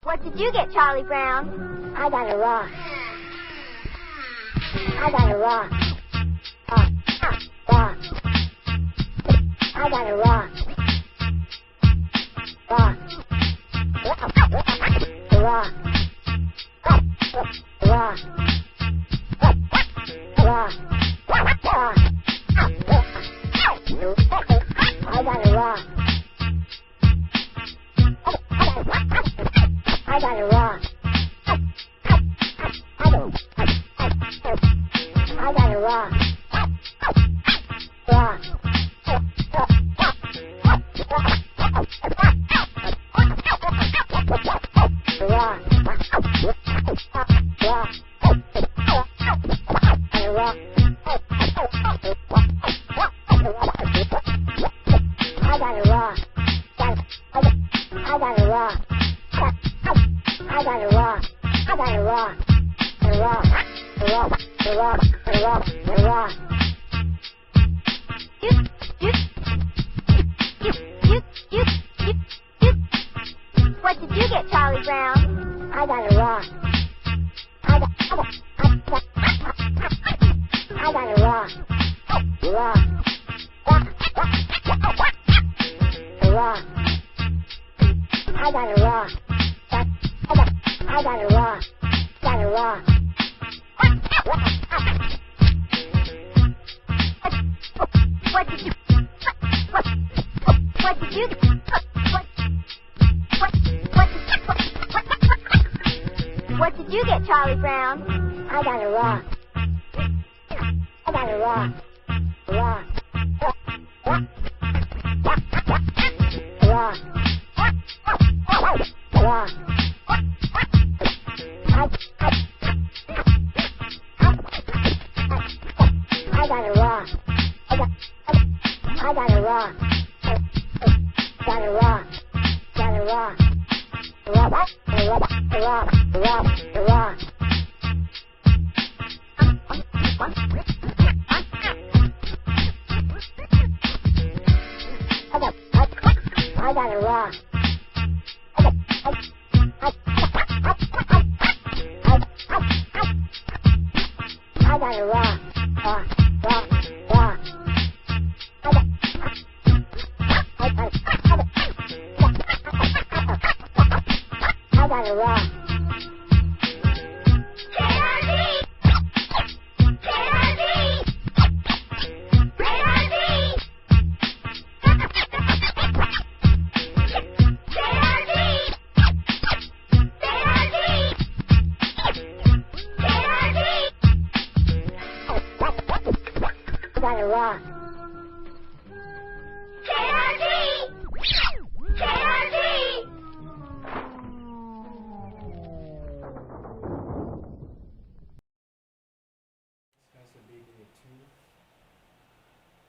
What did you get, Charlie Brown? I got a rock. I got a rock. Rock. I got a rock. Rock. Rock. Rock. Rock. I got a rock. I got a rock. I got a rock. Rock. Rock. Rock. A rock. I got a rock. I got a rock. I got a rock. I got a rock. A rock. A rock. A rock. A rock. A rock. What did you get, Charlie Brown? I got a rock. I got a rock. Rock. A rock. I got a rock. I got a rock. Got a rock. What did you What did you get, Charlie Brown? I got a rock. I got a rock. Rock. Rock. Rock. Rock. I got a rock. I got a rock. Got a rock. Got a rock. Rock. A rock. A rock. A rock. A rock. I got a rock. I got a rock. Rock. Rock. Rock. I got a rock. I got a rock.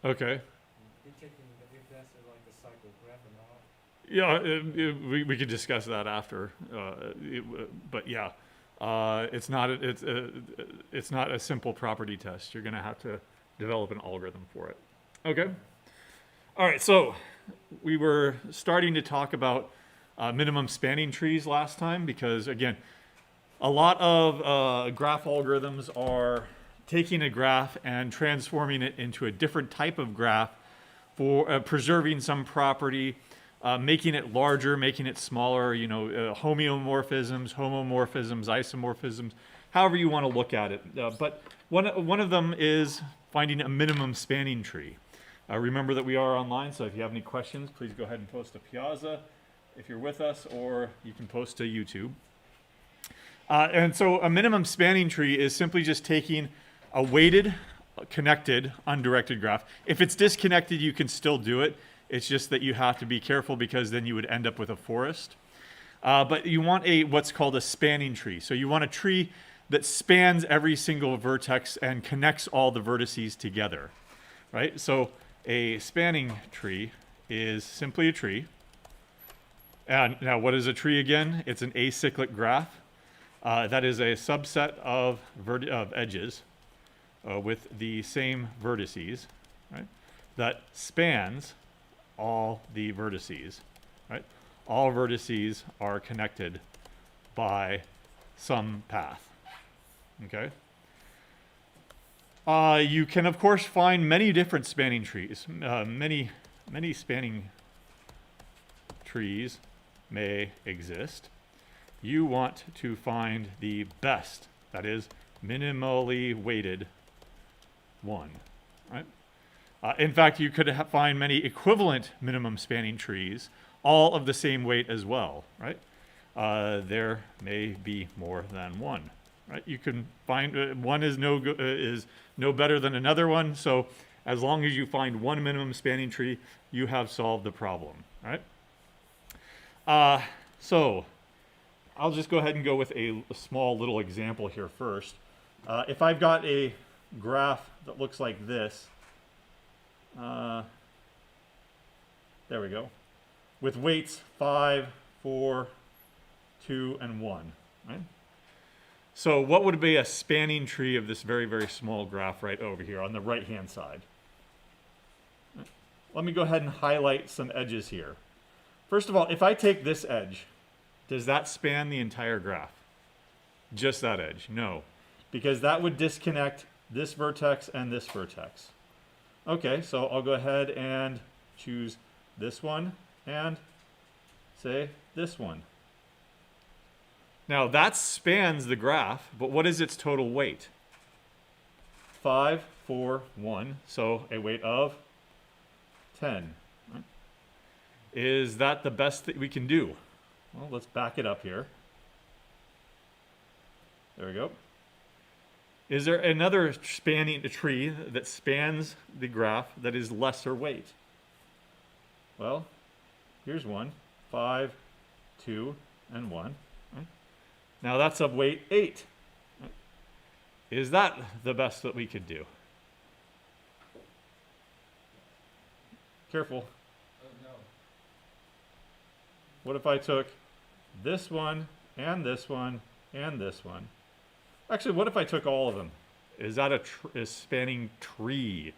Okay. You're checking if that's like a psychograph or not. Yeah, we could discuss that after. But yeah, it's not a simple property test. You're going to have to develop an algorithm for it. Okay. All right. So we were starting to talk about minimum spanning trees last time because again, a lot of graph algorithms are taking a graph and transforming it into a different type of graph for preserving some property, making it larger, making it smaller, homeomorphisms, isomorphisms, however you want to look at it. But one of them is finding a minimum spanning tree. Remember that we are online, so if you have any questions, please go ahead and post to Piazza if you're with us, or you can post to YouTube. And so a minimum spanning tree is simply just taking a weighted, connected, undirected graph. If it's disconnected, you can still do it. It's just that you have to be careful because then you would end up with a forest. But you want what's called a spanning tree. So you want a tree that spans every single vertex and connects all the vertices together, right? So a spanning tree is simply a tree. And now what is a tree again? It's an acyclic graph. That is a subset of edges with the same vertices, right? That spans all the vertices, right? All vertices are connected by some path. Okay. You can, of course, find many different spanning trees. Many spanning trees may exist. You want to find the best, that is, minimally weighted one, right? In fact, you could find many equivalent minimum spanning trees, all of the same weight as well, right? There may be more than one, right? You can find one is no better than another one. So as long as you find one minimum spanning tree, you have solved the problem, right? So I'll just go ahead and go with a small little example here first. If I've got a graph that looks like this, there we go, with weights 5, 4, 2, and 1, right? So what would be a spanning tree of this very, very small graph right over here on the right-hand side? Let me go ahead and highlight some edges here. First of all, if I take this edge, does that span the entire graph? Just that edge? No, because that would disconnect this vertex and this vertex. Okay, so I'll go ahead and choose this one and say this one. Now that spans the graph, but what is its total weight? 5, 4, 1, so a weight of 10. Right? Is that the best that we can do? Well, let's back it up here. There we go. Is there another spanning tree that spans the graph that is lesser weight? Well, here's one, 5, 2, and 1. Right? Now that's of weight 8. Right? Is that the best that we could do? Careful. No. What if I took this one, and this one, and this one? Actually, what if I took all of them? Is that a spanning tree?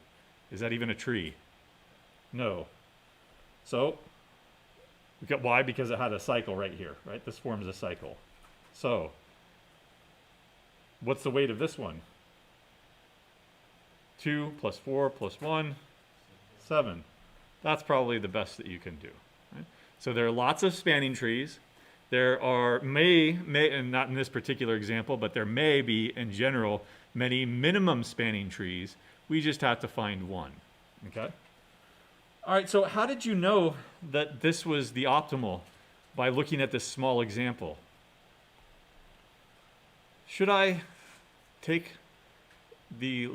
Is that even a tree? No. So, why? Because it had a cycle right here, right? This forms a cycle. So, what's the weight of this one? 2 plus 4 plus 1, 7. That's probably the best that you can do. Right? So there are lots of spanning trees. There are and not in this particular example, but there may be, in general, many minimum spanning trees. We just have to find one. Okay? All right, so how did you know that this was the optimal by looking at this small example? Should I take the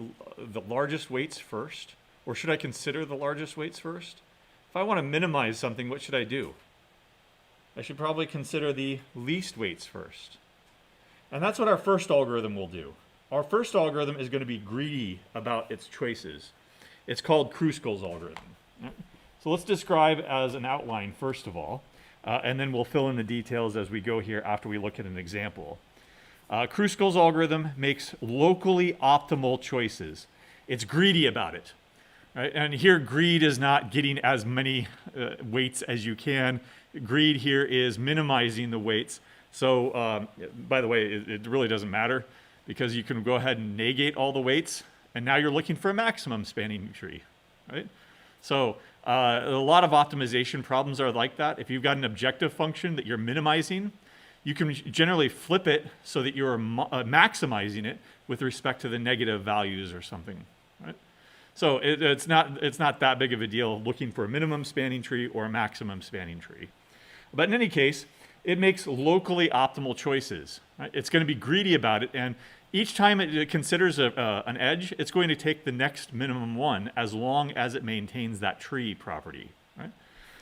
largest weights first? Or should I consider the largest weights first? If I want to minimize something, what should I do? I should probably consider the least weights first. And that's what our first algorithm will do. Our first algorithm is going to be greedy about its choices. It's called Kruskal's algorithm. So let's describe as an outline first of all, and then we'll fill in the details as we go here after we look at an example. Kruskal's algorithm makes locally optimal choices. It's greedy about it. Right? And here, greed is not getting as many weights as you can. Greed here is minimizing the weights. So, by the way, it really doesn't matter because you can go ahead and negate all the weights, and now you're looking for a maximum spanning tree, right? So, a lot of optimization problems are like that. If you've got an objective function that you're minimizing, you can generally flip it so that you're maximizing it with respect to the negative values or something, right? So it's not that big of a deal looking for a minimum spanning tree or a maximum spanning tree. But in any case, it makes locally optimal choices. Right? It's going to be greedy about it, and each time it considers an edge, it's going to take the next minimum one as long as it maintains that tree property. Right?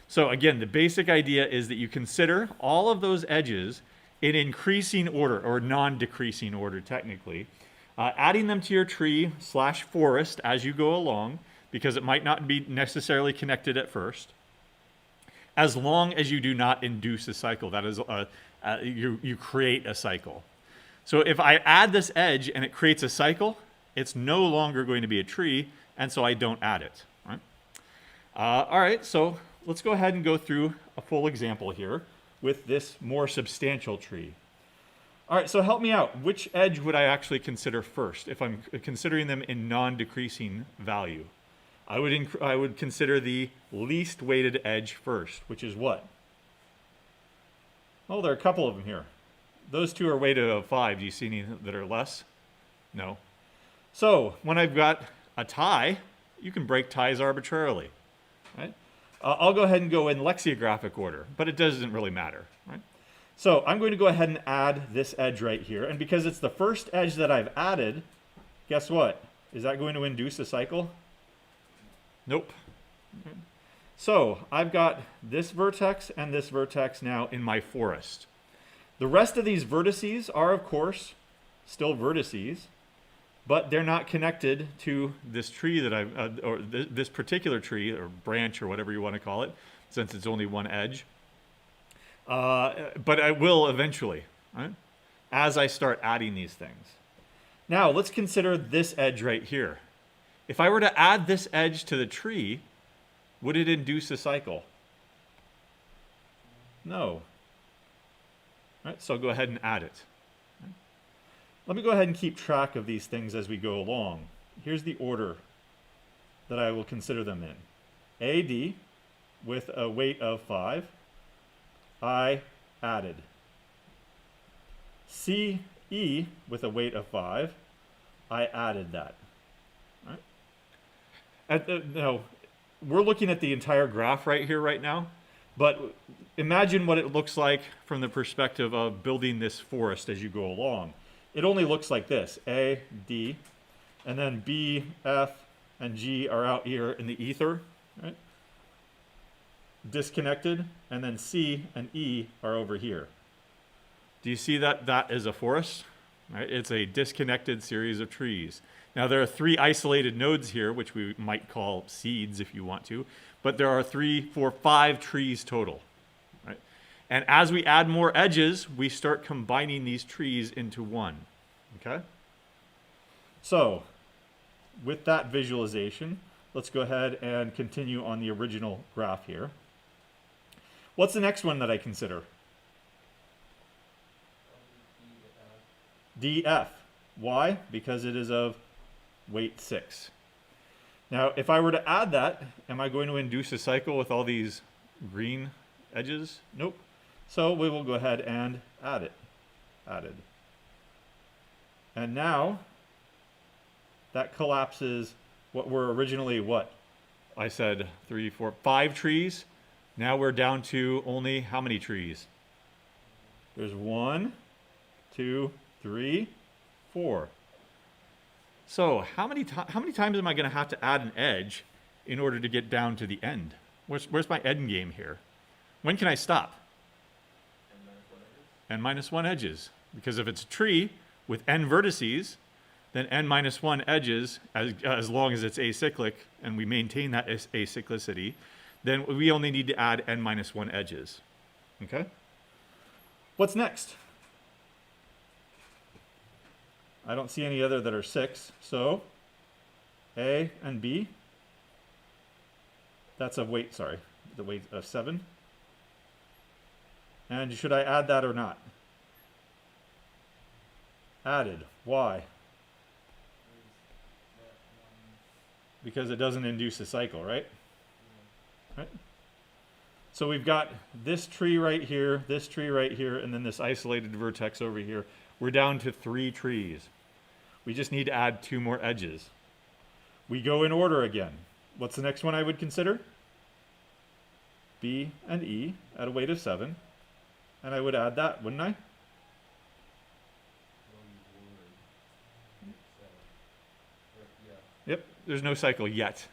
So again, the basic idea is that you consider all of those edges in increasing order, or non-decreasing order technically, adding them to your tree / forest as you go along, because it might not be necessarily connected at first, as long as you do not induce a cycle. That is, you create a cycle. So if I add this edge and it creates a cycle, it's no longer going to be a tree, and so I don't add it. Right? All right, so let's go ahead and go through a full example here with this more substantial tree. All right, so help me out. Which edge would I actually consider first if I'm considering them in non-decreasing value? I would consider the least weighted edge first, which is what? Oh, there are a couple of them here. Those two are weighted of 5. Do you see any that are less? No. So when I've got a tie, you can break ties arbitrarily, right? I'll go ahead and go in lexicographic order, but it doesn't really matter, right? So I'm going to go ahead and add this edge right here. And because it's the first edge that I've added, guess what? Is that going to induce a cycle? Nope. Okay. So I've got this vertex and this vertex now in my forest. The rest of these vertices are, of course, still vertices, but they're not connected to this tree that or this particular tree or branch or whatever you want to call it, since it's only one edge. But I will eventually, right? As I start adding these things. Now let's consider this edge right here. If I were to add this edge to the tree, would it induce a cycle? No. Right, so I'll go ahead and add it. Let me go ahead and keep track of these things as we go along. Here's the order that I will consider them in. AD with a weight of 5, I added. CE with a weight of 5, I added that. Right? Now, we're looking at the entire graph right here right now, but imagine what it looks like from the perspective of building this forest as you go along. It only looks like this, A, D, and then B, F, and G are out here in the ether, right? Disconnected, and then C and E are over here. Do you see that that is a forest? Right? It's a disconnected series of trees. Now there are 3 isolated nodes here, which we might call seeds if you want to, but there are 3, 4, 5 trees total. Right? And as we add more edges, we start combining these trees into one. Okay? So, with that visualization, let's go ahead and continue on the original graph here. What's the next one that I consider? DF. Why? Because it is of weight 6. Now, if I were to add that, am I going to induce a cycle with all these green edges? Nope. So we will go ahead and add it. Added. And now, that collapses what were originally what? I said 3, 4, 5 trees. Now we're down to only how many trees? There's 1, 2, 3, 4. So how many times am I going to have to add an edge in order to get down to the end? Where's my end game here? When can I stop? N minus 1 edges. Because if it's a tree with n vertices, then n minus 1 edges, as long as it's acyclic and we maintain that acyclicity, then we only need to add n minus 1 edges. Okay? What's next? I don't see any other that are 6, so A and B, that's a weight, sorry, the weight of 7. And should I add that or not? Added. Why? Because it doesn't induce a cycle, right? Right? So we've got this tree right here, and then this isolated vertex over here. We're down to 3 trees. We just need to add 2 more edges. We go in order again. What's the next one I would consider? B and E at a weight of 7. And I would add that, wouldn't I? Yep, there's no cycle yet.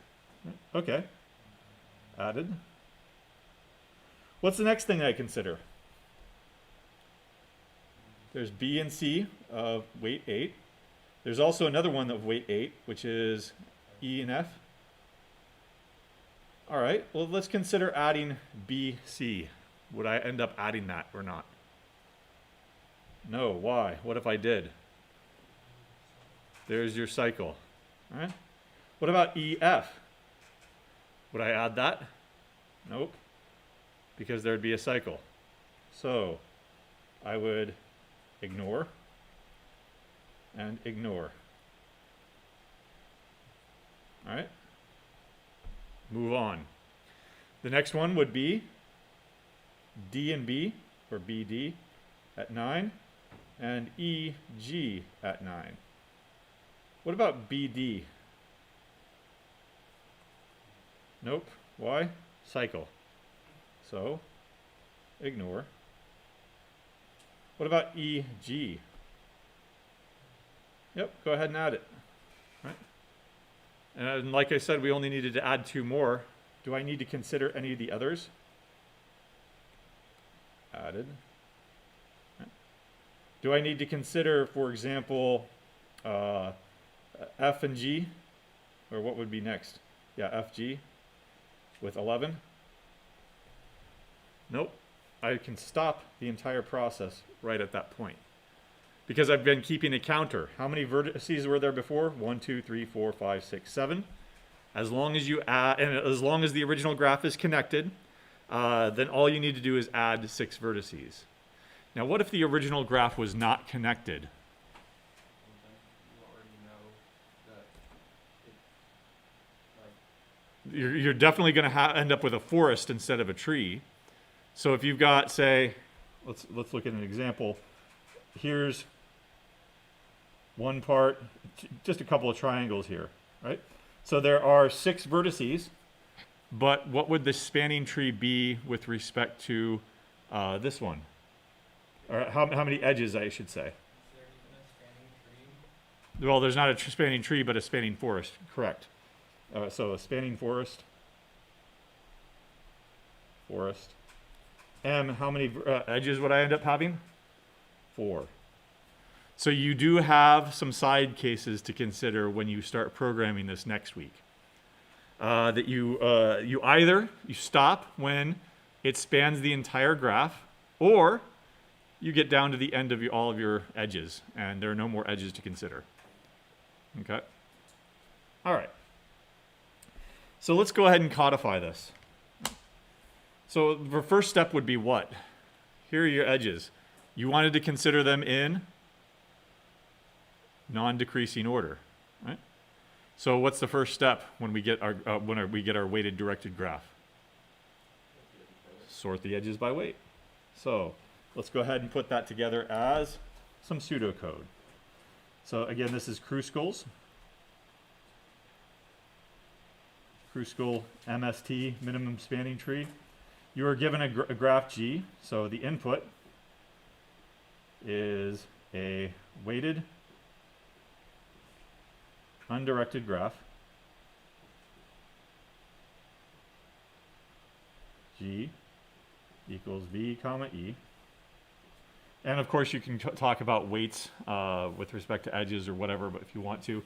Okay. Added. What's the next thing I consider? There's B and C of weight 8. There's also another one of weight 8, which is E and F. All right, well, let's consider adding B, C. Would I end up adding that or not? No, why? What if I did? There's your cycle. All right. What about EF? Would I add that? Nope, because there'd be a cycle. So I would ignore, and ignore. All right? Move on. The next one would be D and B, or BD, at 9, and EG at 9. What about BD? Nope. Why? Cycle. So, ignore. What about EG? Yep, go ahead and add it. Right? And like I said, we only needed to add 2 more. Do I need to consider any of the others? Added. Right. Do I need to consider, for example, F and G? Or what would be next? Yeah, FG with 11? Nope. I can stop the entire process right at that point. Because I've been keeping a counter. How many vertices were there before? 1, 2, 3, 4, 5, 6, 7. As long as you add, and as long as the original graph is connected, then all you need to do is add 6 vertices. Now, what if the original graph was not connected? You're definitely going to end up with a forest instead of a tree. So if you've got, say, let's look at an example. Here's one part, just a couple of triangles here, right? So there are 6 vertices, but what would the spanning tree be with respect to this one? Or how many edges, I should say? Well, there's not a spanning tree, but a spanning forest, correct. So a spanning forest. M, how many edges would I end up having? 4. So you do have some side cases to consider when you start programming this next week. That you either stop when it spans the entire graph, or you get down to the end of all of your edges, and there are no more edges to consider. Okay? All right. So let's go ahead and codify this. So the first step would be what? Here are your edges. You wanted to consider them in non-decreasing order, right? So what's the first step when we get our weighted directed graph? Sort the edges by weight. So let's go ahead and put that together as some pseudocode. So again, this is Kruskal's. Kruskal MST, minimum spanning tree. You are given a graph G, so the input is a weighted, undirected graph. G equals V comma E. And of course you can talk about weights with respect to edges or whatever, but if you want to,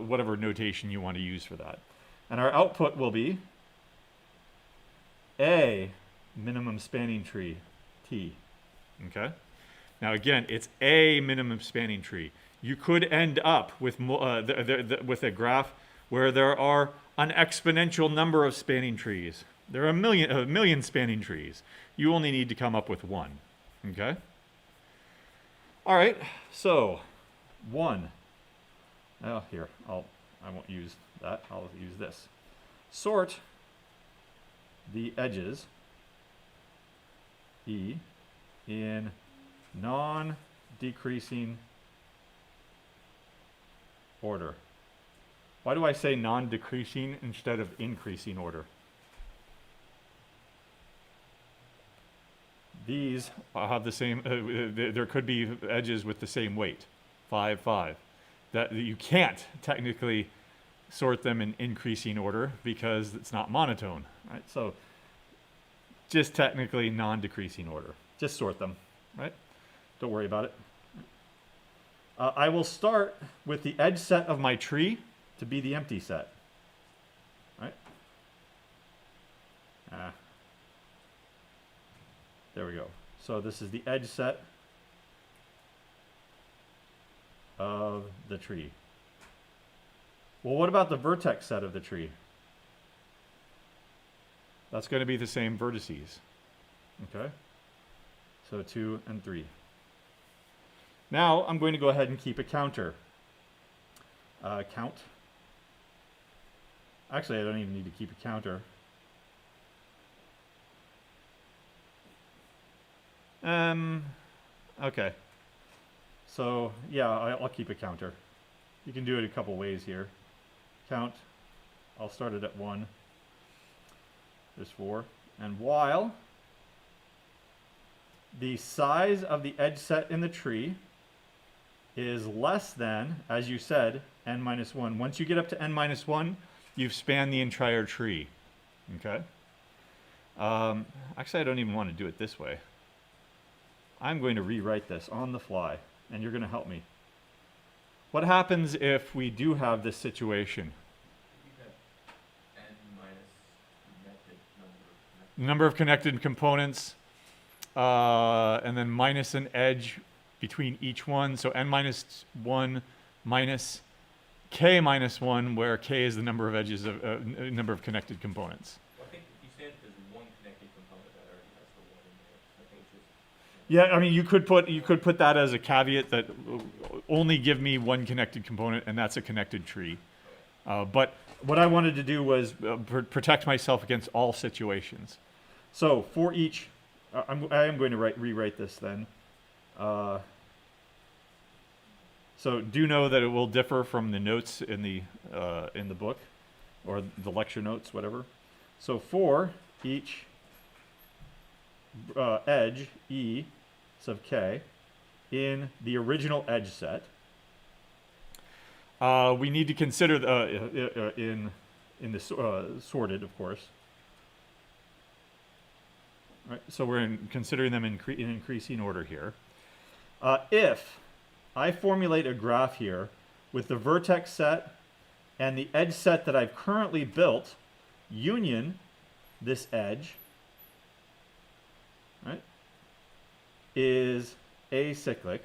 whatever notation you want to use for that. And our output will be a minimum spanning tree, T. Okay? Now again, it's a minimum spanning tree. You could end up with with a graph where there are an exponential number of spanning trees. There are a million spanning trees. You only need to come up with 1. Okay? All right, so 1. Oh, here, I won't use that. I'll use this. Sort the edges, E, in non-decreasing order. Why do I say non-decreasing instead of increasing order? These have the same, there could be edges with the same weight, 5, 5. That you can't technically sort them in increasing order because it's not monotone, right? So just technically non-decreasing order. Just sort them, right? Don't worry about it. I will start with the edge set of my tree to be the empty set, right? There we go. So this is the edge set of the tree. Well, what about the vertex set of the tree? That's going to be the same vertices. Okay? So 2 and 3. Now I'm going to go ahead and keep a counter. Count. Actually, I don't even need to keep a counter. Okay. So yeah, I'll keep a counter. You can do it a couple ways here. Count. I'll start it at 1. There's 4. And while the size of the edge set in the tree is less than, as you said, n minus 1. Once you get up to n minus 1, you've spanned the entire tree. Okay? Actually, I don't even want to do it this way. I'm going to rewrite this on the fly, and you're going to help me. What happens if we do have this situation? Number of connected components, and then minus an edge between each one. So n minus 1 minus k minus 1, where k is the number of edges of number of connected components. Well, I think if you said there's one connected component that already has the 1 in there, I think it's just... Yeah, I mean, you could put that as a caveat that only give me one connected component, and that's a connected tree. But what I wanted to do was protect myself against all situations. So for each, I am going to rewrite this then. So do know that it will differ from the notes in the book, or the lecture notes, whatever. So for each edge e sub k in the original edge set, we need to consider in the sorted, of course. Right, so we're considering them in increasing order here. If I formulate a graph here with the vertex set and the edge set that I've currently built, union this edge, right, is acyclic,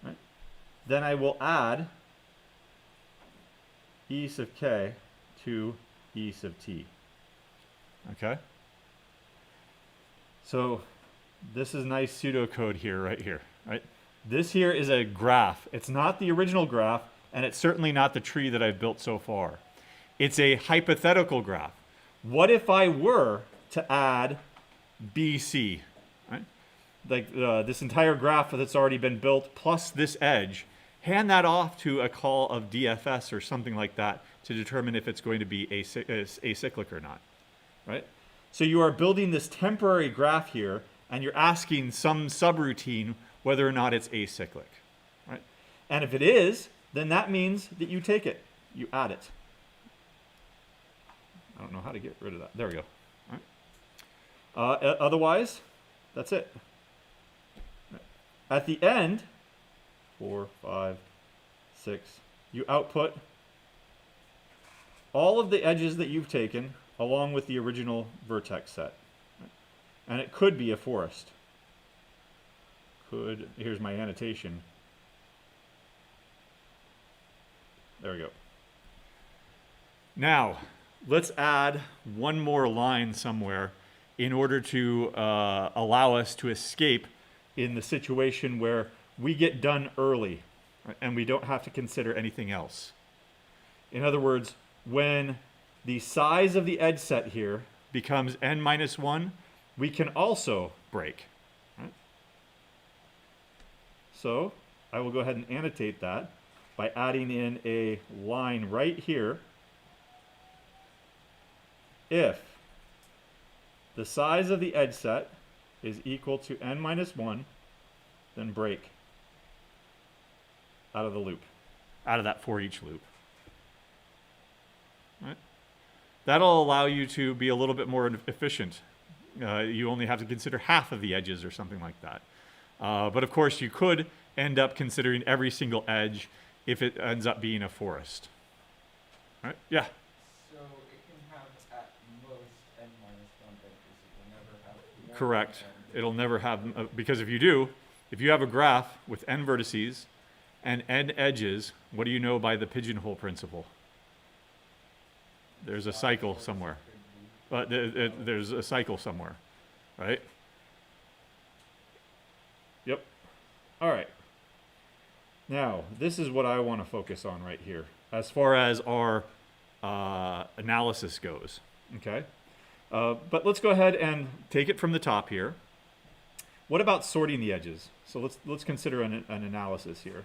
right, then I will add e sub k to e sub t. Okay? So this is nice pseudocode here, right here, right? This here is a graph. It's not the original graph, and it's certainly not the tree that I've built so far. It's a hypothetical graph. What if I were to add BC, right? Like this entire graph that's already been built plus this edge, hand that off to a call of DFS or something like that to determine if it's going to be acyclic or not, right? So you are building this temporary graph here, and you're asking some subroutine whether or not it's acyclic, right? And if it is, then that means that you take it, you add it. I don't know how to get rid of that. There we go. All right. Otherwise, that's it. At the end, 4, 5, 6, you output all of the edges that you've taken along with the original vertex set. And it could be a forest. Here's my annotation. There we go. Now, let's add one more line somewhere in order to allow us to escape in the situation where we get done early, right, and we don't have to consider anything else. In other words, when the size of the edge set here becomes n minus 1, we can also break. Right? So I will go ahead and annotate that by adding in a line right here. If the size of the edge set is equal to n minus 1, then break out of the loop, out of that for each loop. Right? That'll allow you to be a little bit more efficient. You only have to consider half of the edges or something like that. But of course, you could end up considering every single edge if it ends up being a forest. Right? Yeah? So it can have at most n minus 1 vectors. It will never have more. Correct. It'll never have, because if you have a graph with n vertices and n edges, what do you know by the pigeonhole principle? There's a cycle somewhere. There's a cycle somewhere, right? Yep. All right. Now, this is what I want to focus on right here, as far as our analysis goes. Okay. But let's go ahead and take it from the top here. What about sorting the edges? So let's consider an analysis here.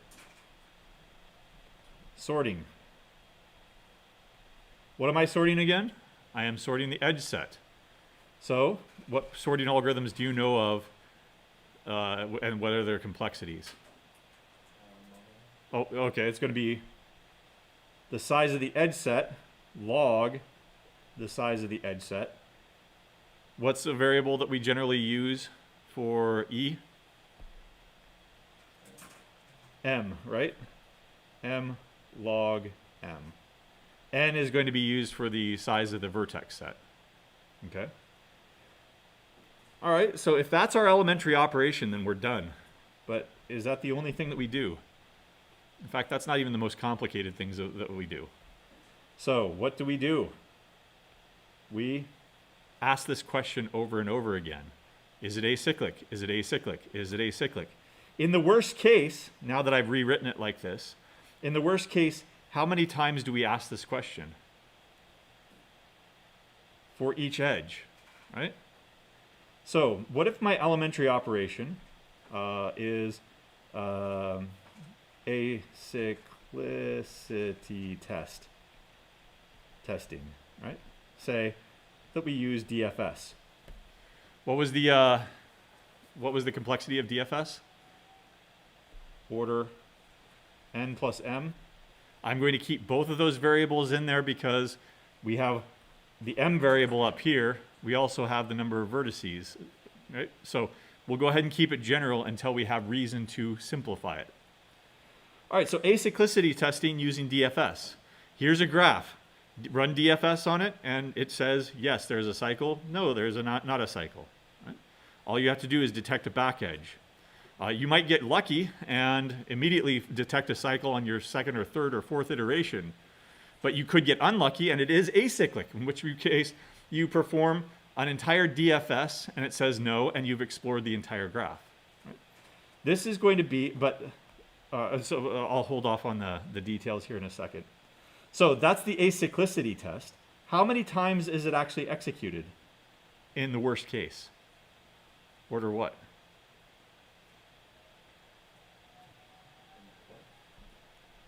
Sorting. What am I sorting again? I am sorting the edge set. So what sorting algorithms do you know of, and what are their complexities? Oh, okay, it's going to be the size of the edge set log the size of the edge set. What's a variable that we generally use for E? M, right? M log M. N is going to be used for the size of the vertex set. Okay? All right, so if that's our elementary operation, then we're done. But is that the only thing that we do? In fact, that's not even the most complicated things that we do. So what do? We ask this question over and over again. Is it acyclic? Is it acyclic? Is it acyclic? In the worst case, now that I've rewritten it like this, in the worst case, how many times do we ask this question? For each edge, right? So what if my elementary operation is acyclicity testing, right? Say that we use DFS. What was the complexity of DFS? Order n plus m. I'm going to keep both of those variables in there because we have the m variable up here. We also have the number of vertices, right? So we'll go ahead and keep it general until we have reason to simplify it. All right, so acyclicity testing using DFS. Here's a graph. Run DFS on it, and it says, yes, there's a cycle. No, there's not a cycle. Right? All you have to do is detect a back edge. You might get lucky and immediately detect a cycle on your second or third or fourth iteration. But you could get unlucky, and it is acyclic, in which case you perform an entire DFS, and it says no, and you've explored the entire graph. Right? This is going to be, so I'll hold off on the details here in a second. So that's the acyclicity test. How many times is it actually executed in the worst case? Order what?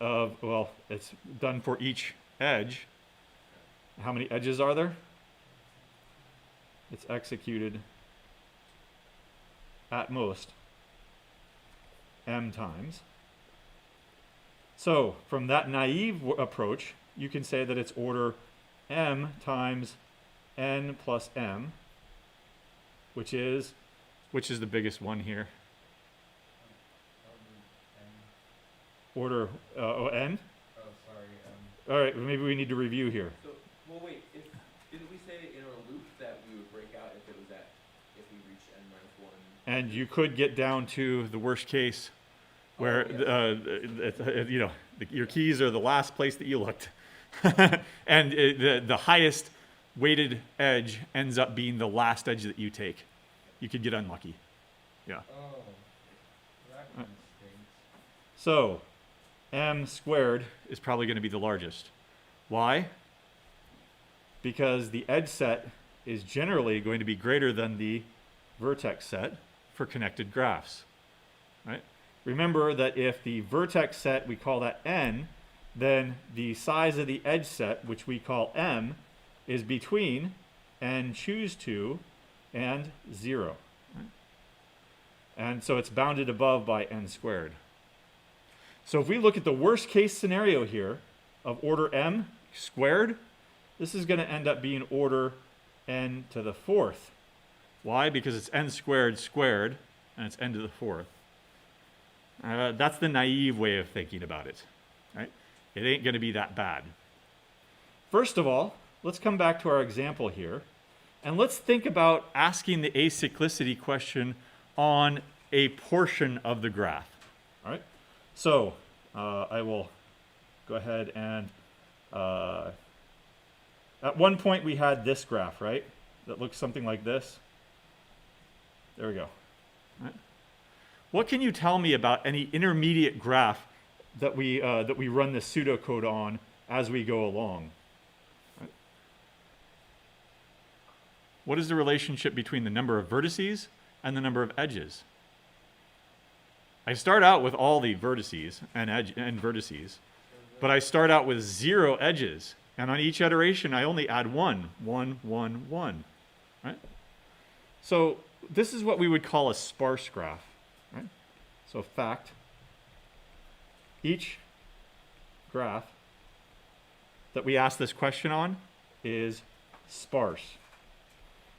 Well, it's done for each edge. How many edges are there? It's executed at most m times. So from that naive approach, you can say that it's order m times n plus m, which is the biggest one here? Order n? Oh, sorry. All right, maybe we need to review here. So, well, wait. Didn't we say in our loop that we would break out if we reached n-1? And you could get down to the worst case, where your keys are the last place that you looked, and the highest weighted edge ends up being the last edge that you take. You could get unlucky. Yeah. Oh, that one stinks. So m squared is probably going to be the largest. Why? Because the edge set is generally going to be greater than the vertex set for connected graphs. Right? Remember that if the vertex set, we call that n, then the size of the edge set, which we call m, is between n choose to and 0. Right? And so it's bounded above by n squared. So if we look at the worst case scenario here of order m squared, this is going to end up being order n to the 4th. Why? Because it's n squared squared, and it's n to the 4th. That's the naive way of thinking about it. Right? It ain't going to be that bad. First of all, let's come back to our example here, and let's think about asking the acyclicity question on a portion of the graph. All right? So I will go ahead and at one point we had this graph, right? That looks something like this. There we go. All right. What can you tell me about any intermediate graph that we run this pseudocode on as we go along? Right? What is the relationship between the number of vertices and the number of edges? I start out with all the vertices and vertices, but I start out with 0 edges, and on each iteration I only add 1, 1, 1, 1. Right? So this is what we would call a sparse graph. Right? So fact, each graph that we ask this question on is sparse.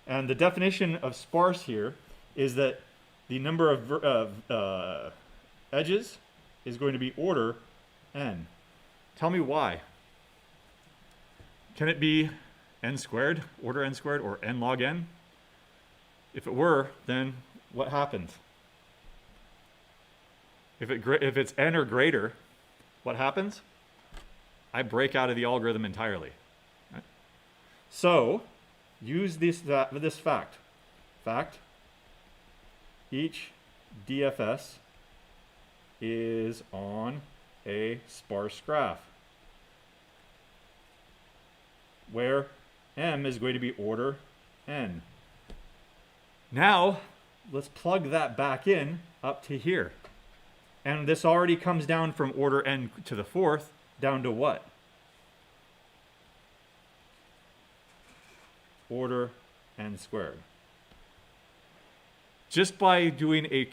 And the definition of sparse here is that the number of edges is going to be order n. Tell me why. Can it be n squared, order n squared, or n log n? If it were, then what happens? If it's n or greater, what happens? I break out of the algorithm entirely. Right? So, use this fact. Fact, each DFS is on a sparse graph, where m is going to be order n. Now, let's plug that back in up to here. And this already comes down from order n to the 4th down to what? Order n squared. Just by doing a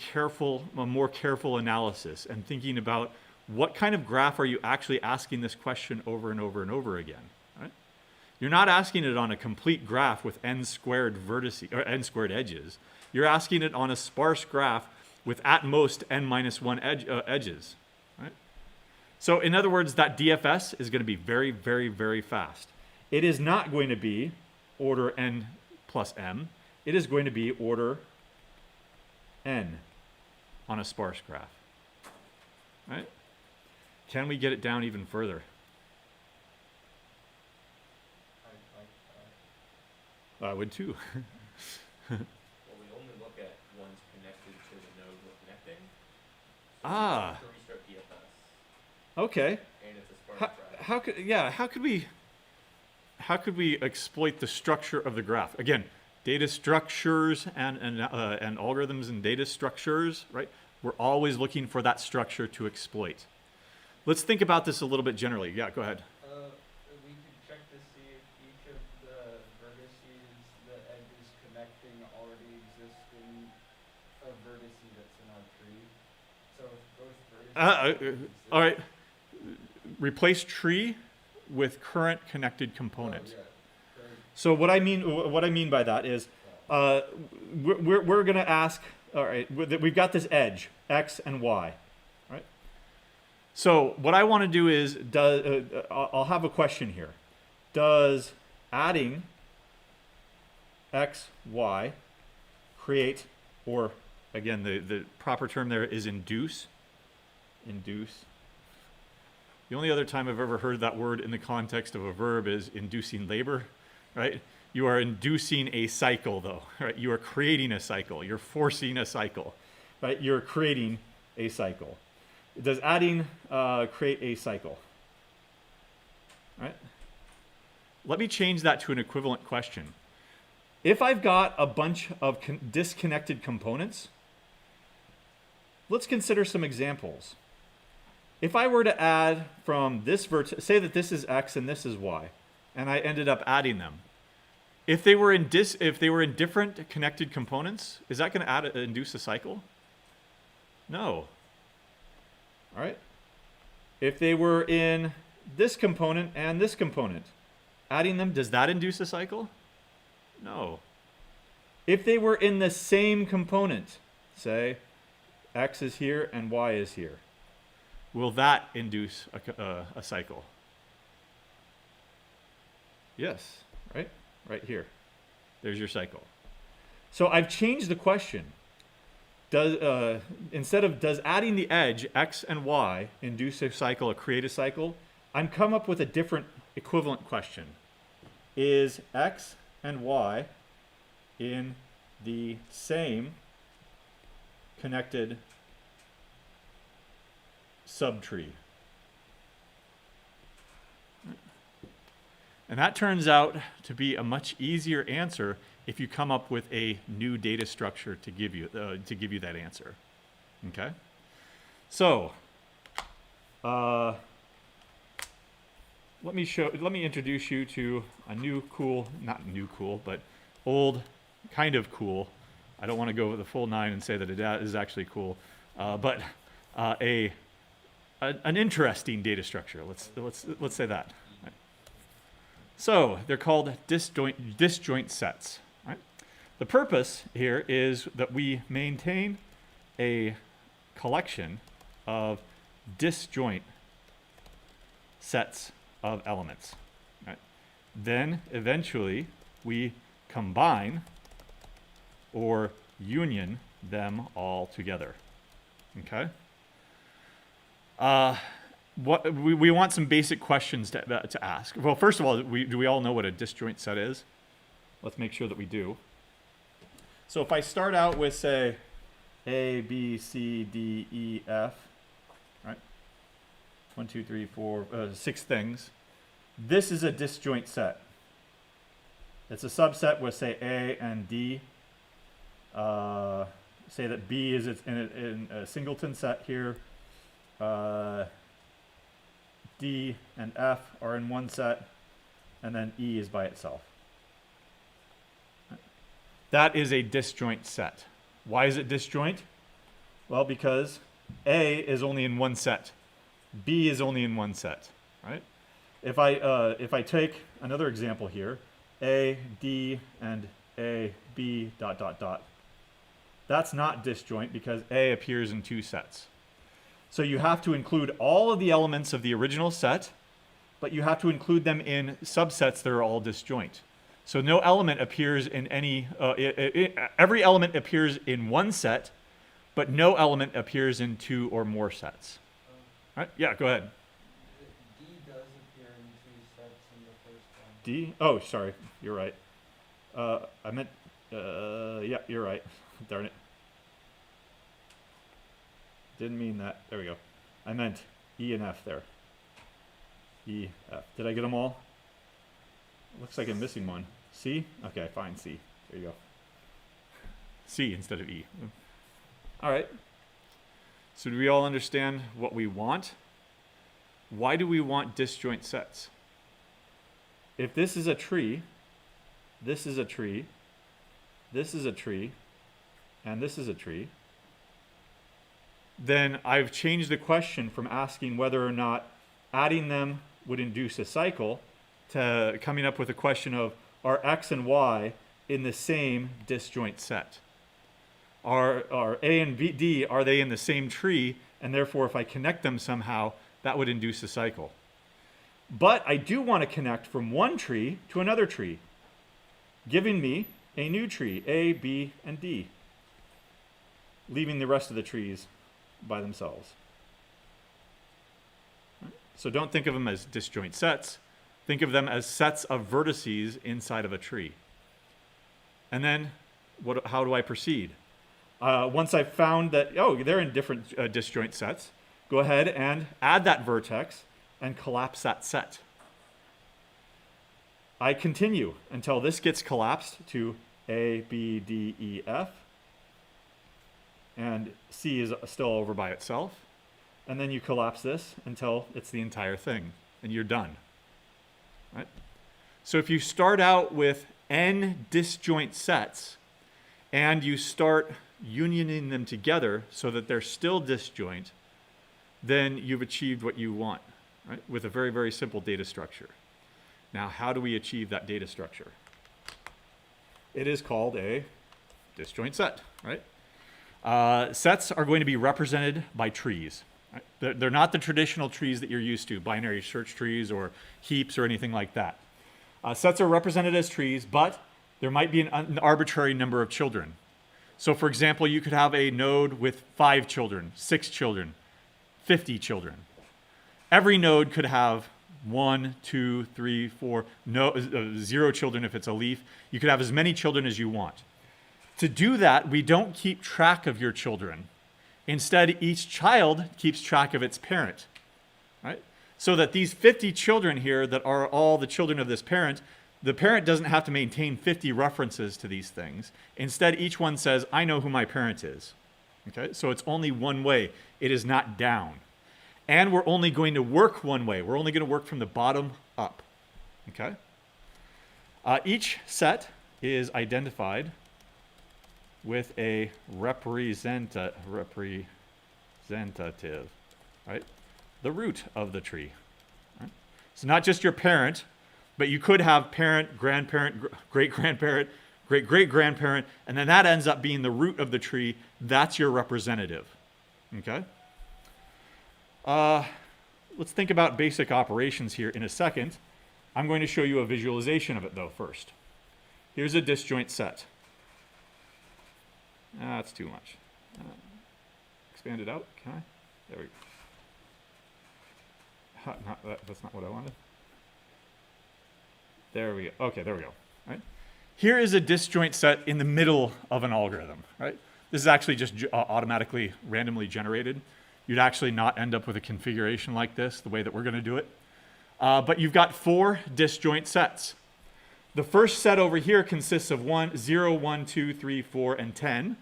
more careful analysis and thinking about what kind of graph are you actually asking this question over and over and over again. Right? You're not asking it on a complete graph with n squared vertices or n squared edges. You're asking it on a sparse graph with at most n minus 1 edges. Right? So in other words, that DFS is going to be very, very, very fast. It is not going to be order n plus m. It is going to be order n on a sparse graph. Right? Can we get it down even further? I would too. Well, we only look at ones connected to the node we're connecting. So Ah. to restart DFS. Okay. And it's a sparse graph. How could we exploit the structure of the graph? Again, data structures and algorithms and data structures, right? We're always looking for that structure to exploit. Let's think about this a little bit generally. Yeah, go ahead. We could check to see if each of the vertices, the edges connecting already exist in a vertice that's in our tree. So if both vertices All right. Replace tree with current connected component. So what I mean by that is we're going to ask, all right, we've got this edge, x and y, right? So what I want to do is, I'll have a question here. Does adding x, y create, or again, the proper term there is induce. Induce. The only other time I've ever heard that word in the context of a verb is inducing labor, right? You are inducing a cycle, though, right? You are creating a cycle. You're forcing a cycle, right? You're creating a cycle. Does adding create a cycle? Right? Let me change that to an equivalent question. If I've got a bunch of disconnected components, let's consider some examples. If I were to add from this vertex, say that this is x and this is y, and I ended up adding them. If they were in different connected components, is that going to induce a cycle? No. All right. If they were in this component and this component, adding them, does that induce a cycle? No. If they were in the same component, say x is here and y is here, will that induce a cycle? Yes, right? Right here. There's your cycle. So I've changed the question. Instead of does adding the edge, x and y, induce a cycle or create a cycle, I'm come up with a different equivalent question. Is x and y in the same connected subtree. And that turns out to be a much easier answer if you come up with a new data structure to give you that answer. Okay? So, let me introduce you to a new cool, not new cool, but old, kind of cool. I don't want to go with the full 9 and say that it is actually cool, but an interesting data structure. Let's say that. Right. So they're called disjoint sets. Right? The purpose here is that we maintain a collection of disjoint sets of elements. Right? Then eventually we combine or union them all together. Okay? We want some basic questions to ask. Well, first of all, do we all know what a disjoint set is? Let's make sure that we do. So if I start out with, say, A, B, C, D, E, F, right? 1, 2, 3, 4, 6 things. This is a disjoint set. It's a subset with, say, A and D. Say that B is in a singleton set here. D and F are in one set, and then E is by itself. That is a disjoint set. Why is it disjoint? Well, because A is only in one set. B is only in one set, right? If I take another example here, A, D, and A, B, ... That's not disjoint because A appears in 2 sets. So you have to include all of the elements of the original set, but you have to include them in subsets that are all disjoint. So no element appears in any, every element appears in one set, but no element appears in 2 or more sets. All right? Yeah, go ahead. D does appear in 2 sets in the first one. D? Oh, sorry. You're right. I meant, yeah, you're right. Darn it. Didn't mean that. There we go. I meant E and F there. E, F. Did I get them all? Looks like I'm missing one. C? Okay, fine, C. There you go. C instead of E. All right. So do we all understand what we want? Why do we want disjoint sets? If this is a tree, this is a tree, this is a tree, and this is a tree, then I've changed the question from asking whether or not adding them would induce a cycle to coming up with a question of, are X and Y in the same disjoint set? Are A and B, D, are they in the same tree? And therefore, if I connect them somehow, that would induce a cycle. But I do want to connect from one tree to another tree, giving me a new tree, A, B, and D, leaving the rest of the trees by themselves. Right? So don't think of them as disjoint sets. Think of them as sets of vertices inside of a tree. And then how do I proceed? Once I've found that, oh, they're in different disjoint sets, go ahead and add that vertex and collapse that set. I continue until this gets collapsed to A, B, D, E, F. And C is still over by itself. And then you collapse this until it's the entire thing, and you're done. Right? So if you start out with n disjoint sets, and you start unioning them together so that they're still disjoint, then you've achieved what you want, right? With a very, very simple data structure. Now, how do we achieve that data structure? It is called a disjoint set, right? Sets are going to be represented by trees. Right? They're not the traditional trees that you're used to, binary search trees or heaps or anything like that. Sets are represented as trees, but there might be an arbitrary number of children. So for example, you could have a node with 5 children, 6 children, 50 children. Every node could have 1, 2, 3, 4, 0 children if it's a leaf. You could have as many children as you want. To do that, we don't keep track of your children Instead, each child keeps track of its parent, right? So that these 50 children here that are all the children of this parent, the parent doesn't have to maintain 50 references to these things. Instead, each one says, I know who my parent is. Okay? So it's only one way. It is not down. And we're only going to work one way. We're only going to work from the bottom up. Okay? Each set is identified with a representative, right? The root of the tree. Right? So not just your parent, but you could have parent, grandparent, great-grandparent, great-great-grandparent, and then that ends up being the root of the tree. That's your representative. Okay? Let's think about basic operations here in a second. I'm going to show you a visualization of it, though, first. Here's a disjoint set. That's too much. Expand it out, can I? There we go. That's not what I wanted. There we go. Okay, there we go. Right? Here is a disjoint set in the middle of an algorithm. Right? This is actually just automatically, randomly generated. You'd actually not end up with a configuration like this, the way that we're going to do it. But you've got 4 disjoint sets. The first set over here consists of 0, 1, 2, 3, 4, and 10,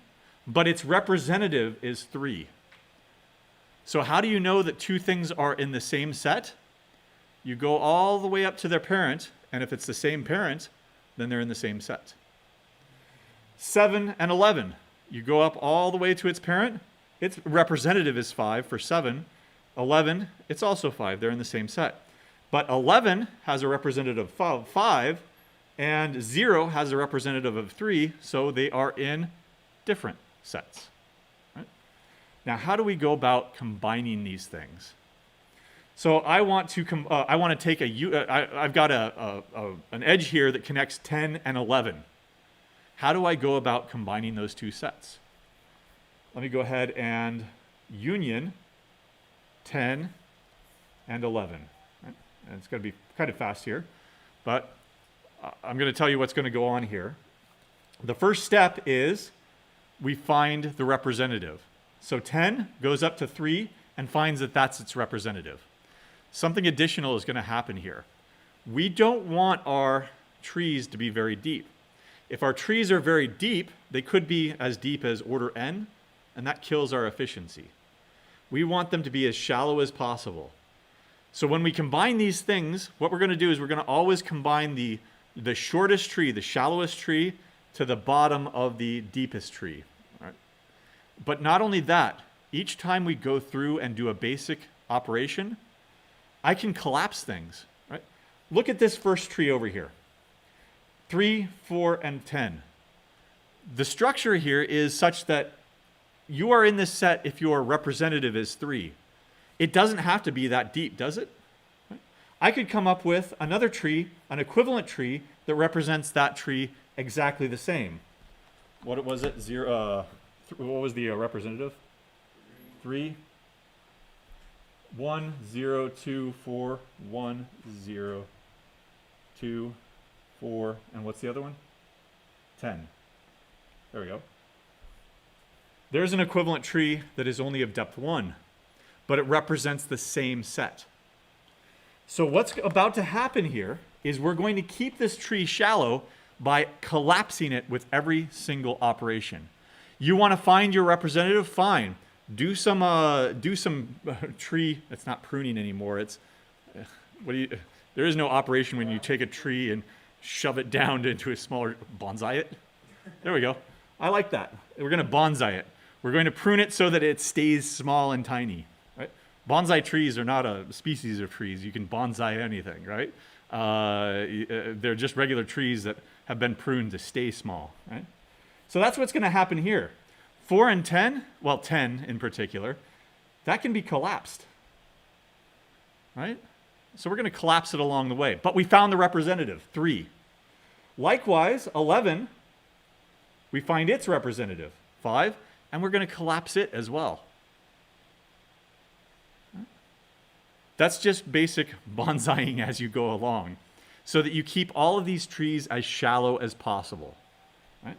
but its representative is 3. So how do you know that 2 things are in the same set? You go all the way up to their parent, and if it's the same parent, then they're in the same set. 7 and 11, you go up all the way to its parent. Its representative is 5 for 7. 11, it's also 5. They're in the same set. But 11 has a representative of 5, and 0 has a representative of 3, so they are in different sets. Right? Now, how do we go about combining these things? So I want to take I've got an edge here that connects 10 and 11. How do I go about combining those 2 sets? Let me go ahead and union 10 and 11. Right? And it's going to be kind of fast here, but I'm going to tell you what's going to go on here. The first step is we find the representative. So 10 goes up to 3 and finds that that's its representative. Something additional is going to happen here. We don't want our trees to be very deep. If our trees are very deep, they could be as deep as order n, and that kills our efficiency. We want them to be as shallow as possible. So when we combine these things, what we're going to do is we're going to always combine the shortest tree, the shallowest tree, to the bottom of the deepest tree. Right? But not only that, each time we go through and do a basic operation, I can collapse things. Right? Look at this first tree over here. 3, 4, and 10. The structure here is such that you are in this set if your representative is 3. It doesn't have to be that deep, does it? Right? I could come up with another tree, an equivalent tree, that represents that tree exactly the same. What was it? What was the representative? 3. 1, 0, 2, 4, 1, 0, 2, 4, and what's the other one? 10. There we go. There's an equivalent tree that is only of depth 1, but it represents the same set. So what's about to happen here is we're going to keep this tree shallow by collapsing it with every single operation. You want to find your representative? Fine. Do some tree. It's not pruning anymore. It's there is no operation when you take a tree and shove it down into a smaller bonsai it. There we go. I like that. We're going to bonsai it. We're going to prune it so that it stays small and tiny. Right? Bonsai trees are not a species of trees. You can bonsai anything, right? They're just regular trees that have been pruned to stay small, right? So that's what's going to happen here. 4 and 10, well, 10 in particular, that can be collapsed, right? So we're going to collapse it along the way. But we found the representative, 3. Likewise, 11, we find its representative, 5, and we're going to collapse it as well. That's just basic bonsaiing as you go along, so that you keep all of these trees as shallow as possible. Right?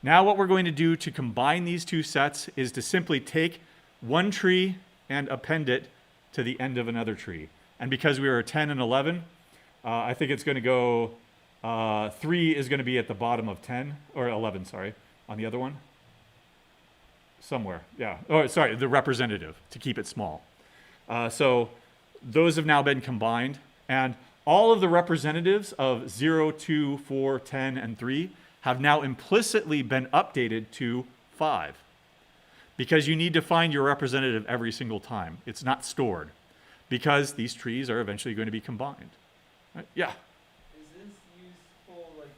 Now what we're going to do to combine these 2 sets is to simply take one tree and append it to the end of another tree. And because we were 10 and 11, I think it's going to go, 3 is going to be at the bottom of 10, or 11, sorry, on the other one. Somewhere, yeah. Oh, sorry, the representative, to keep it small. So those have now been combined, and all of the representatives of 0, 2, 4, 10, and 3 have now implicitly been updated to 5. Because you need to find your representative every single time. It's not stored. Because these trees are eventually going to be combined. Right? Yeah? Is this useful, like,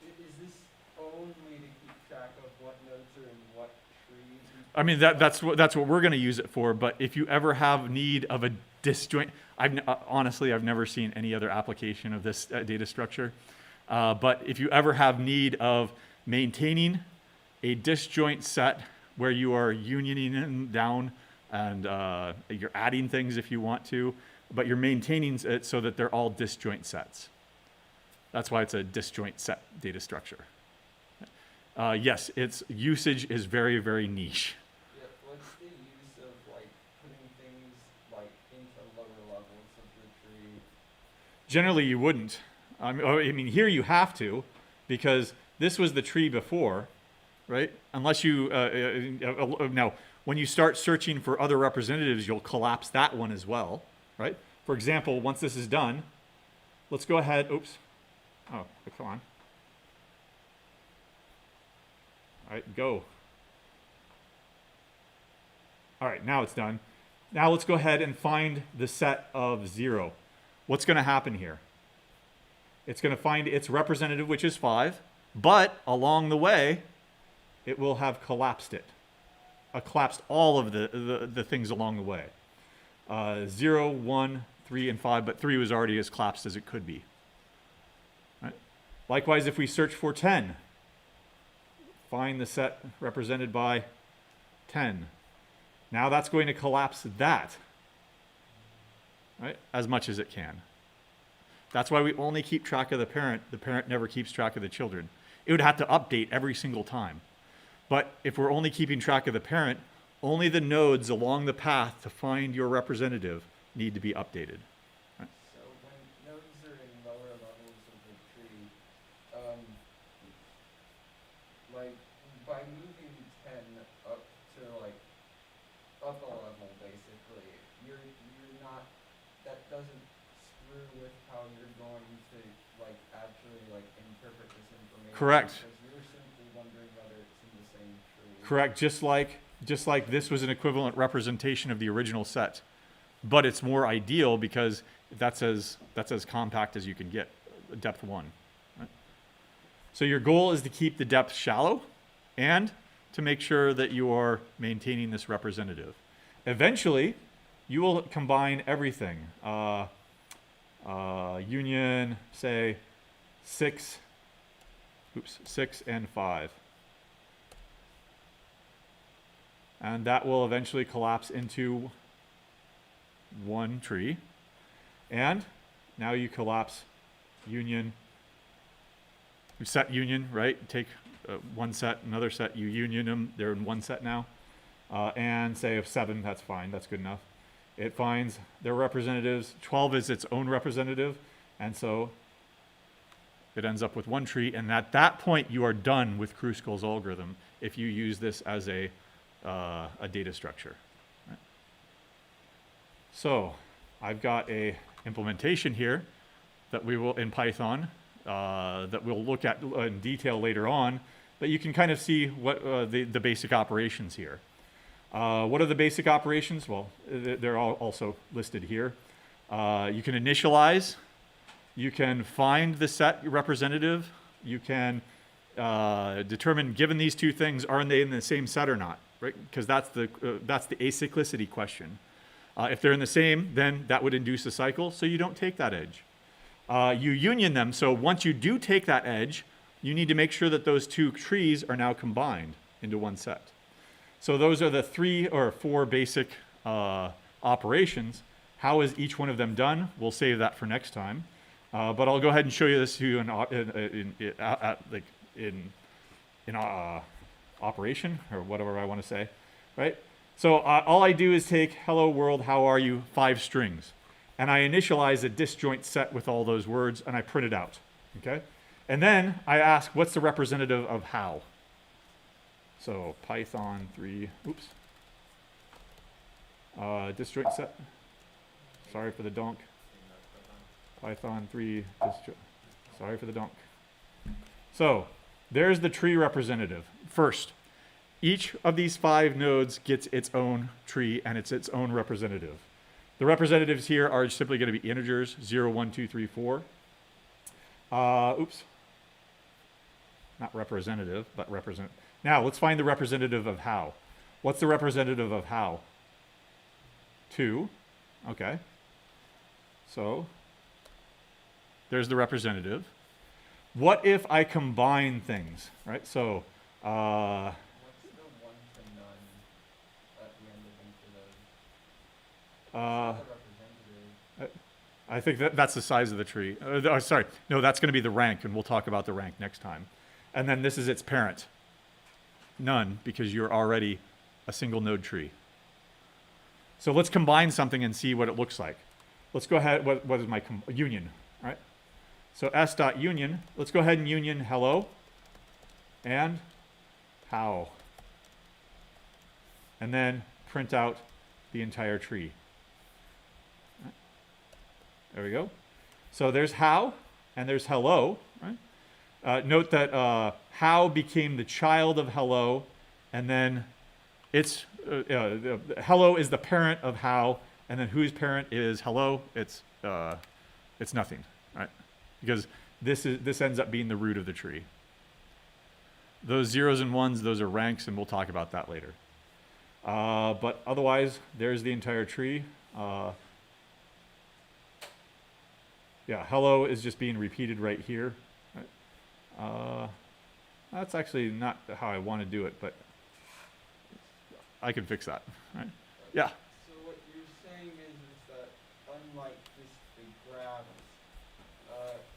is this only to keep track of what nodes are in what trees? I mean, that's what we're going to use it for, but if you ever have need of a disjoint, honestly, I've never seen any other application of this data structure, but if you ever have need of maintaining a disjoint set where you are unioning them down and you're adding things if you want to, but you're maintaining it so that they're all disjoint sets. That's why it's a disjoint set data structure. Yes, its usage is very, very niche. Yeah, what's the use of like putting things like into lower levels of the tree? Generally, you wouldn't. I mean, here you have to, because this was the tree before, right? Unless you, now, when you start searching for other representatives, you'll collapse that one as well, right? For example, once this is done, let's go ahead, oops. Oh, come on. All right, go. All right, now it's done. Now let's go ahead and find the set of 0. What's going to happen here? It's going to find its representative, which is 5, but along the way, it will have collapsed it. Collapsed all of the things along the way. 0, 1, 3, and 5, but 3 was already as collapsed as it could be. Right? Likewise, if we search for 10, find the set represented by 10. Now that's going to collapse that, right, as much as it can. That's why we only keep track of the parent. The parent never keeps track of the children. It would have to update every single time. But if we're only keeping track of the parent, only the nodes along the path to find your representative need to be updated. Right? So when nodes are in lower levels of the tree, like by moving 10 up to like up a level basically, you're not, that doesn't screw with how you're going to like actually like interpret this information. Correct. Because you're simply wondering whether it's in the same tree. Correct. Just like this was an equivalent representation of the original set, but it's more ideal because that's as compact as you can get, depth 1. Right? So your goal is to keep the depth shallow and to make sure that you are maintaining this representative. Eventually, you will combine everything. Union, say, 6 and 5. And that will eventually collapse into one tree. And now you collapse union. You set union, right? Take one set, another set, you union them. They're in one set now. And say of 7, that's fine. That's good enough. It finds their representatives. 12 is its own representative. And so it ends up with one tree. And at that point, you are done with Kruskal's algorithm if you use this as a data structure. Right? So I've got a implementation here that we will in Python that we'll look at in detail later on, but you can kind of see what the basic operations here. What are the basic operations? Well, they're all also listed here. You can initialize, you can find the set representative, you can determine, given these two things, are they in the same set or not? Right? Because that's the acyclicity question. If they're in the same, then that would induce a cycle, so you don't take that edge. You union them, so once you do take that edge, you need to make sure that those two trees are now combined into one set. So those are the 3 or 4 basic operations. How is each one of them done? We'll save that for next time. But I'll go ahead and show you this to you in operation, or whatever I want to say, right? So all I do is take hello world, how are you, 5 strings. And I initialize a disjoint set with all those words, and I print it out. Okay? And then I ask, what's the representative of how? So Python 3, oops. Disjoint set. Sorry for the donk. Python 3, disjoint. Sorry for the donk. So there's the tree representative. First, each of these 5 nodes gets its own tree and it's its own representative. The representatives here are simply going to be integers, 0, 1, 2, 3, 4. Oops. Not representative, but represent. Now, let's find the representative of how. What's the representative of how? 2. Okay. So, there's the representative. What if I combine things, right? So, What's the 1 to none at the end of each of those? uh, The representative. I think that's the size of the tree. Sorry, no, that's going to be the rank, and we'll talk about the rank next time. And then this is its parent. None, because you're already a single node tree. So let's combine something and see what it looks like. Let's go ahead, what is my union, right? So s.union, let's go ahead and union hello and how. And then print out the entire tree. There we go. So there's how and there's hello, right? Note that how became the child of hello, and then it's hello is the parent of how, and then whose parent is hello? It's nothing, right? Because this ends up being the root of the tree. Those zeros and ones, those are ranks, and we'll talk about that later. But otherwise, there's the entire tree. Yeah, hello is just being repeated right here. Right? That's actually not how I want to do it, but I can fix that. Right? Yeah. So what you're saying is that unlike the graphs,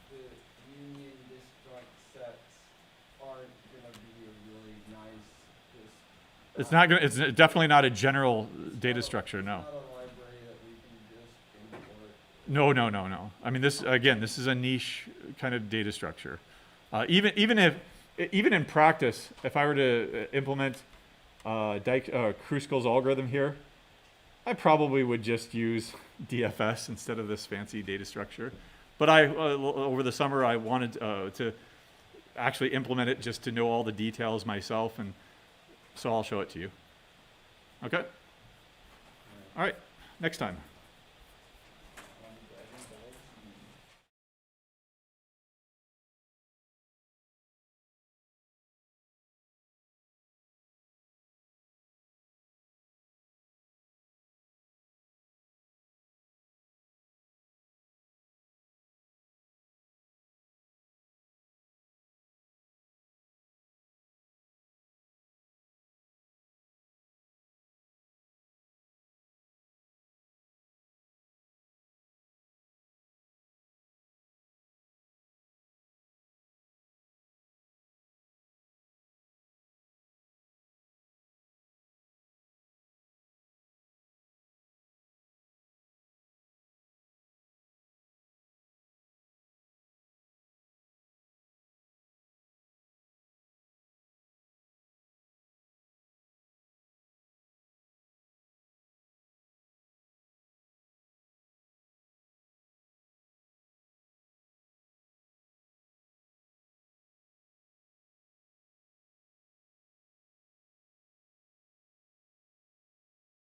the union disjoint sets aren't going to be a really nice. It's not going. It's definitely not a general data structure. No. It's not a library that we can just import. No. I mean, this is a niche kind of data structure. Even in practice, if I were to implement Kruskal's algorithm here, I probably would just use DFS instead of this fancy data structure. But over the summer, I wanted to actually implement it just to know all the details myself, and so I'll show it to you. Okay? All right, next time.